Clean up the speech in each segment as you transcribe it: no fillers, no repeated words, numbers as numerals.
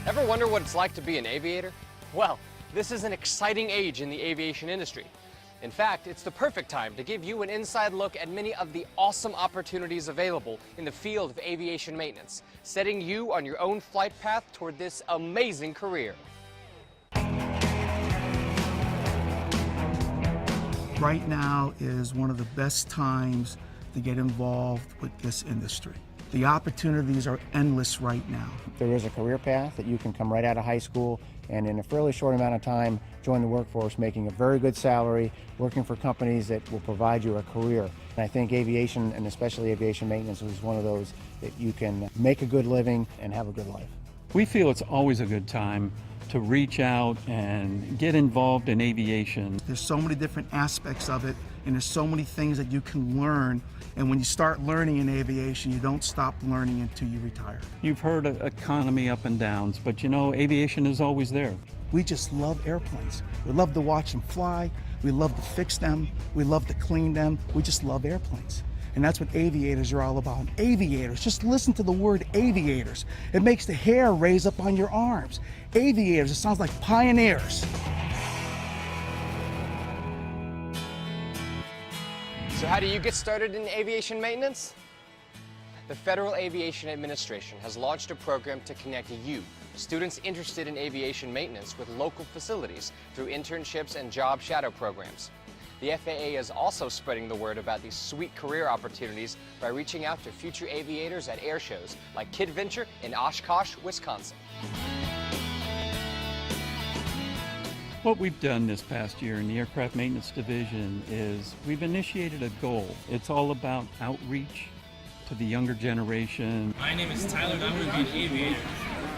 Ever wonder what it's like to be an aviator? Well, this is an exciting age in the aviation industry. In fact, it's the perfect time to give you an inside look at many of the awesome opportunities available in the field of aviation maintenance, setting you on your own flight path toward this amazing career. Right now is one of the best times to get involved with this industry. The opportunities are endless right now. There is a career path that you can come right out of high school and in a fairly short amount of time join the workforce, making a very good salary, working for companies that will provide you a career. And I think aviation, and especially aviation maintenance, is one of those that you can make a good living and have a good life. We feel it's always a good time to reach out and get involved in aviation. There's so many different aspects of it, and there's so many things that you can learn. And when you start learning in aviation, you don't stop learning until you retire. You've heard of economy up and downs, but you know, aviation is always there. We just love airplanes. We love to watch them fly. We love to fix them. We love to clean them. We just love airplanes. And that's what aviators are all about. Aviators, just listen to the word aviators. It makes the hair raise up on your arms. Aviators, it sounds like pioneers. So how do you get started in aviation maintenance? The Federal Aviation Administration has launched a program to connect you, students interested in aviation maintenance, with local facilities through internships and job shadow programs. The FAA is also spreading the word about these sweet career opportunities by reaching out to future aviators at air shows like KidVenture in Oshkosh, Wisconsin. What we've done this past year in the Aircraft Maintenance Division is we've initiated a goal. It's all about outreach to the younger generation. My name is Tyler and I want to be an aviator.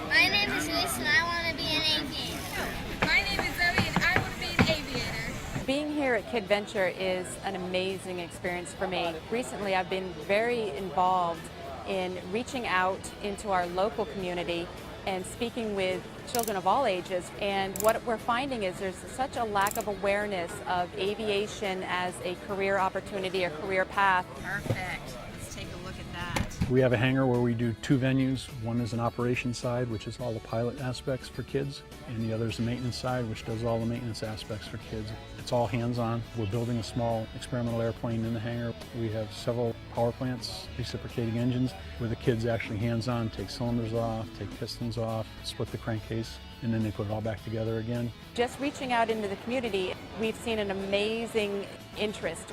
My name is Luis and I want to be an aviator. My name is Zoe and I want to be an aviator. Being here at KidVenture is an amazing experience for me. Recently I've been very involved in reaching out into our local community and speaking with children of all ages. And what we're finding is there's such a lack of awareness of aviation as a career opportunity, a career path. Perfect. Let's take a look at that. We have a hangar where we do two venues. One is an operations side, which is all the pilot aspects for kids, and the other is the maintenance side, which does all the maintenance aspects for kids. It's all hands-on. We're building a small experimental airplane in the hangar. We have several power plants, reciprocating engines, where the kids actually hands-on take cylinders off, take pistons off, split the crankcase, and then they put it all back together again. Just reaching out into the community, we've seen an amazing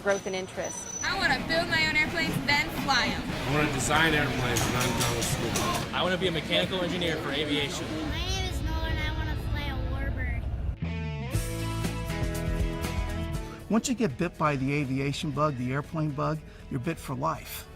growth in interest. I want to build my own airplanes, then fly them. I want to design airplanes when I'm done with school. I want to be a mechanical engineer for aviation. My name is Noah and I want to fly a warbird. Once you get bit by the aviation bug, the airplane bug, you're bit for life.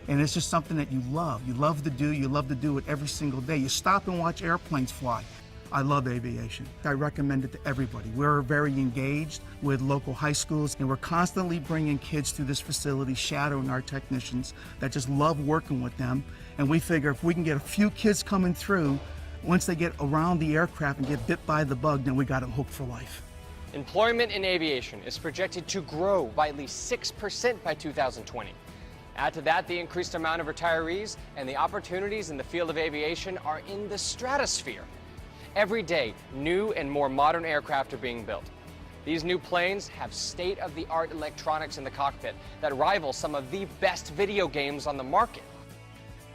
And it's just something that you love. You love to do. You love to do it every single day. You stop and watch airplanes fly. I love aviation. I recommend it to everybody. We're very engaged with local high schools, and we're constantly bringing kids to this facility, shadowing our technicians that just love working with them. And we figure if we can get a few kids coming through, once they get around the aircraft and get bit by the bug, then we got them hooked for life. Employment in aviation is projected to grow by at least 6% by 2020. Add to that the increased amount of retirees, and the opportunities in the field of aviation are in the stratosphere. Every day, new and more modern aircraft are being built. These new planes have state-of-the-art electronics in the cockpit that rival some of the best video games on the market.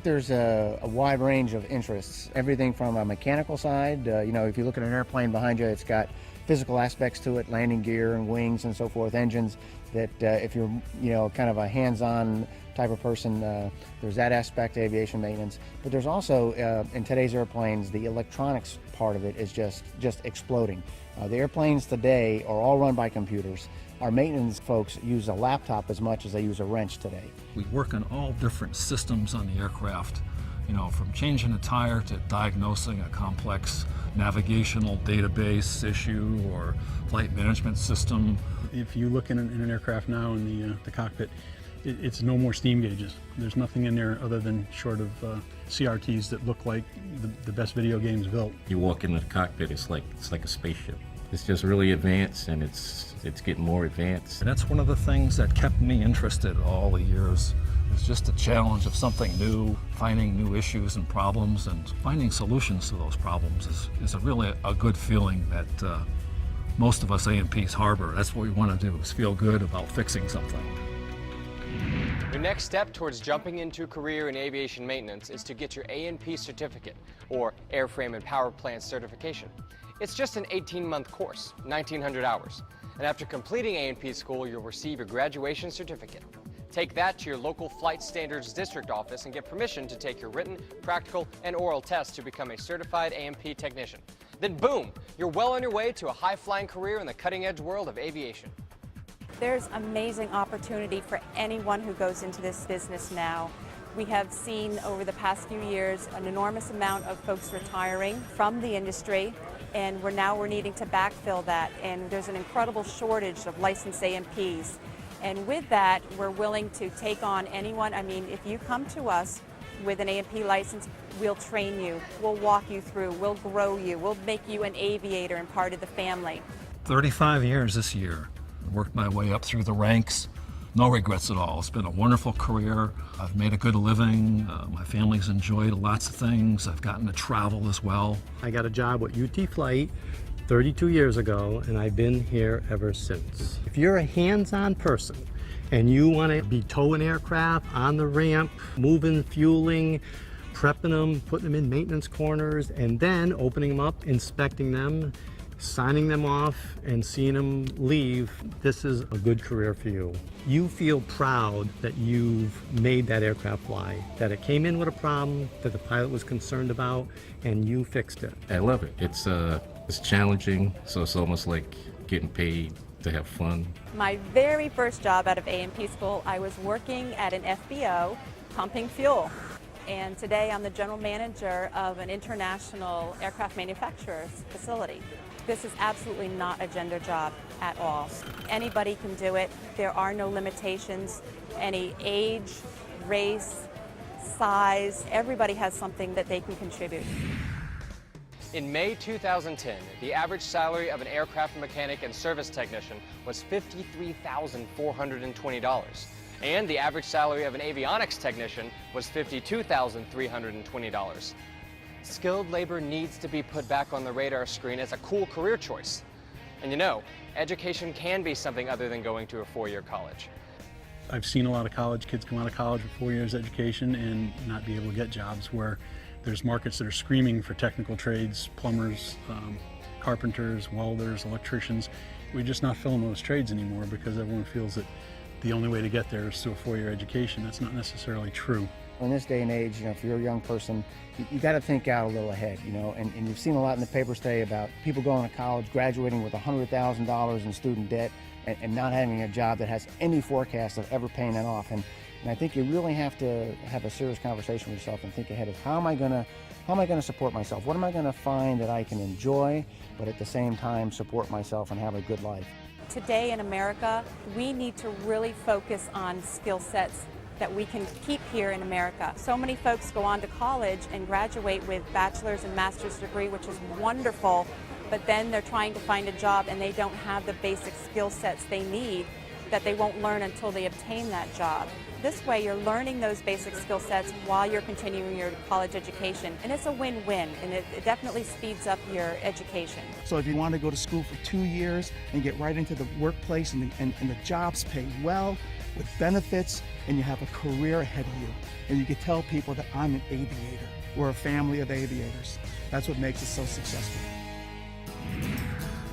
There's a wide range of interests, everything from a mechanical side. You know, if you look at an airplane behind you, it's got physical aspects to it, landing gear and wings and so forth, engines, that if you're, you know, kind of a hands-on type of person, there's that aspect of aviation maintenance. But there's also, in today's airplanes, the electronics part of it is just exploding. The airplanes today are all run by computers. Our maintenance folks use a laptop as much as they use a wrench today. We work on all different systems on the aircraft, you know, from changing a tire to diagnosing a complex navigational database issue or flight management system. If you look in an aircraft now in the cockpit, it's no more steam gauges. There's nothing in there other than short of CRTs that look like the best video games built. You walk into the cockpit, it's like a spaceship. It's just really advanced, and it's getting more advanced. And that's one of the things that kept me interested all the years. It's just the challenge of something new, finding new issues and problems, and finding solutions to those problems is really a good feeling that most of us A&Ps harbor. That's what we want to do, is feel good about fixing something. Your next step towards jumping into a career in aviation maintenance is to get your A&P certificate, or Airframe and Power Plant certification. It's just an 18-month course, 1,900 hours. And after completing A&P school, you'll receive your graduation certificate. Take that to your local Flight Standards District office and get permission to take your written, practical, and oral tests to become a certified A&P technician. Then boom, you're well on your way to a high-flying career in the cutting-edge world of aviation. There's amazing opportunity for anyone who goes into this business now. We have seen over the past few years an enormous amount of folks retiring from the industry, and we're needing to backfill that, and there's an incredible shortage of licensed A&Ps. And with that, we're willing to take on anyone. I mean, if you come to us with an A&P license, we'll train you, we'll walk you through, we'll grow you, we'll make you an aviator and part of the family. 35 years this year. Worked my way up through the ranks. No regrets at all. It's been a wonderful career. I've made a good living. My family's enjoyed lots of things. I've gotten to travel as well. I got a job with UT Flight 32 years ago, and I've been here ever since. If you're a hands-on person and you want to be towing aircraft on the ramp, moving, fueling, prepping them, putting them in maintenance corners, and then opening them up, inspecting them, signing them off, and seeing them leave, this is a good career for you. You feel proud that you've made that aircraft fly, that it came in with a problem that the pilot was concerned about, and you fixed it. I love it. It's challenging, so it's almost like getting paid to have fun. My very first job out of A&P school, I was working at an FBO pumping fuel. And today I'm the general manager of an international aircraft manufacturer's facility. This is absolutely not a gender job at all. Anybody can do it. There are no limitations. Any age, race, size, everybody has something that they can contribute. In May 2010, the average salary of an aircraft mechanic and service technician was $53,420. And the average salary of an avionics technician was $52,320. Skilled labor needs to be put back on the radar screen as a cool career choice. And you know, education can be something other than going to a four-year college. I've seen a lot of college kids come out of college with 4 years education and not be able to get jobs, where there's markets that are screaming for technical trades, plumbers, carpenters, welders, electricians. We're just not filling those trades anymore because everyone feels that the only way to get there is through a four-year education. That's not necessarily true. In this day and age, if you're a young person, you got to think out a little ahead, and you've seen a lot in the papers today about people going to college, graduating with $100,000 in student debt, and not having a job that has any forecast of ever paying that off. And I think you really have to have a serious conversation with yourself and think ahead of how am I going to support myself? What am I going to find that I can enjoy, but at the same time support myself and have a good life? Today in America, we need to really focus on skill sets that we can keep here in America. So many folks go on to college and graduate with bachelor's and master's degree, which is wonderful, but then they're trying to find a job and they don't have the basic skill sets they need that they won't learn until they obtain that job. This way you're learning those basic skill sets while you're continuing your college education, and it's a win-win, and it definitely speeds up your education. So if you want to go to school for 2 years and get right into the workplace and the jobs pay well with benefits, and you have a career ahead of you, and you can tell people that I'm an aviator. We're a family of aviators. That's what makes us so successful.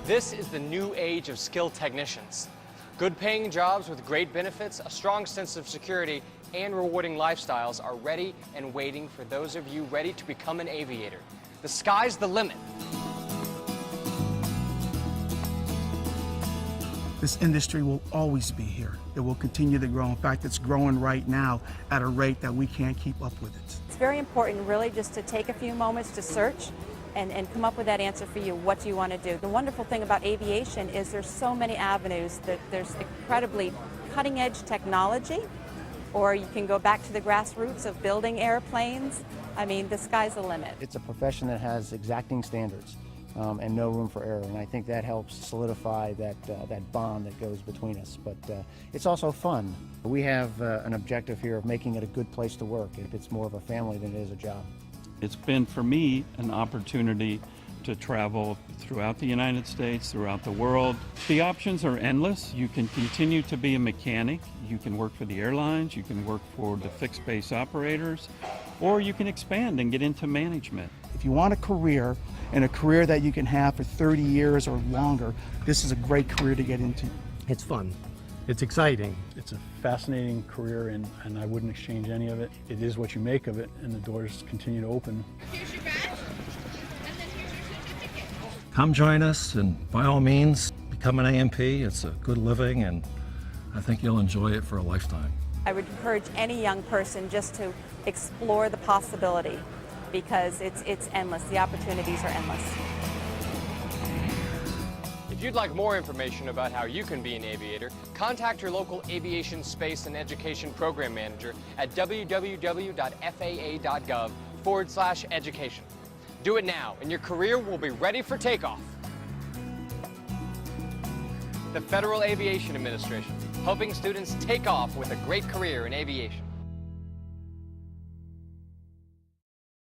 This is the new age of skilled technicians. Good paying jobs with great benefits, a strong sense of security, and rewarding lifestyles are ready and waiting for those of you ready to become an aviator. The sky's the limit. This industry will always be here. It will continue to grow. In fact, it's growing right now at a rate that we can't keep up with it. It's very important really just to take a few moments to search and come up with that answer for you. What do you want to do? The wonderful thing about aviation is there's so many avenues, that there's incredibly cutting edge technology, or you can go back to the grassroots of building airplanes. I mean, the sky's the limit. It's a profession that has exacting standards and no room for error, and I think that helps solidify that bond that goes between us. But it's also fun. We have an objective here of making it a good place to work. It's more of a family than it is a job. It's been, for me, an opportunity to travel throughout the United States, throughout the world. The options are endless. You can continue to be a mechanic, you can work for the airlines, you can work for the fixed base operators, or you can expand and get into management. If you want a career, and a career that you can have for 30 years or longer, this is a great career to get into. It's fun. It's exciting. It's a fascinating career, and I wouldn't exchange any of it. It is what you make of it, and the doors continue to open. Here's your badge, and then here's your certificate. Come join us, and by all means, become an AMP. It's a good living, and I think you'll enjoy it for a lifetime. I would encourage any young person just to explore the possibility, because it's endless. The opportunities are endless. If you'd like more information about how you can be an aviator, contact your local aviation space and education program manager at www.faa.gov/education. Do it now, and your career will be ready for takeoff. The Federal Aviation Administration, helping students take off with a great career in aviation.